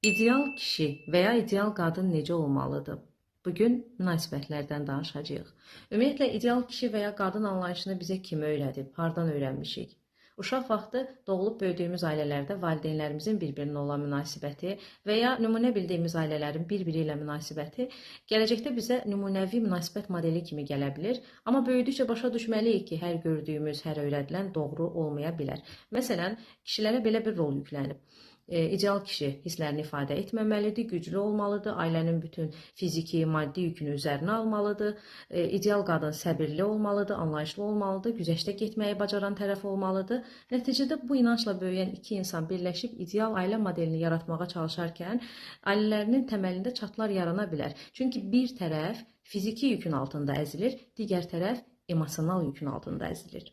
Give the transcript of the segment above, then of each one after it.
İdeal kişi və ya ideal qadın necə olmalıdır? Bugün münasibətlərdən danışacağıq. Ümumiyyətlə, ideal kişi və ya qadın anlayışını bizə kim öyrədib, hardan öyrənmişik? Uşaq vaxtı doğulub böyüdüyümüz ailələrdə valideynlərimizin bir-birinə olan münasibəti və ya nümunə bildiyimiz ailələrin bir-biri ilə münasibəti gələcəkdə bizə nümunəvi münasibət modeli kimi gələ bilər. Amma böyüdükcə başa düşməliyik ki, hər gördüyümüz, hər öyrədilən doğru olmaya bilər. Məsələn, kişilərə belə bir rol yüklənib. İdeal kişi hisslərini ifadə etməməlidir, güclü olmalıdır, ailənin bütün fiziki, maddi yükünü üzərinə almalıdır. İdeal qadın səbirli olmalıdır, anlayışlı olmalıdır, güzəştə getməyi bacaran tərəf olmalıdır. Nəticədə bu inancla böyüyən iki insan birləşib ideal ailə modelini yaratmağa çalışarkən ailələrinin təməlində çatlar yarana bilər. Çünki bir tərəf fiziki yükün altında əzilir, digər tərəf emosional yükün altında əzilir.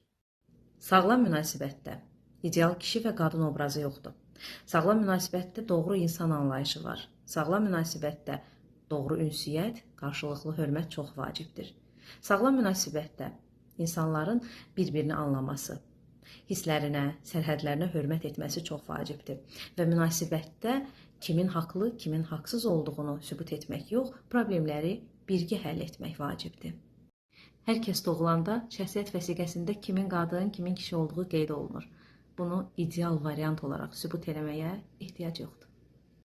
Sağlam münasibətdə ideal kişi və qadın obrazı yoxdur. Sağlam münasibətdə doğru insan anlayışı var. Sağlam münasibətdə doğru ünsiyyət, qarşılıqlı hörmət çox vacibdir. Sağlam münasibətdə insanların bir-birini anlaması, hisslərinə, sərhədlərinə hörmət etməsi çox vacibdir. Və münasibətdə kimin haqlı, kimin haqsız olduğunu sübut etmək yox, problemləri birgə həll etmək vacibdir. Hər kəs doğulanda şəxsiyyət vəsiqəsində kimin qadın, kimin kişi olduğu qeyd olunur. Bunu ideal variant olaraq sübut eləməyə ehtiyac yoxdur.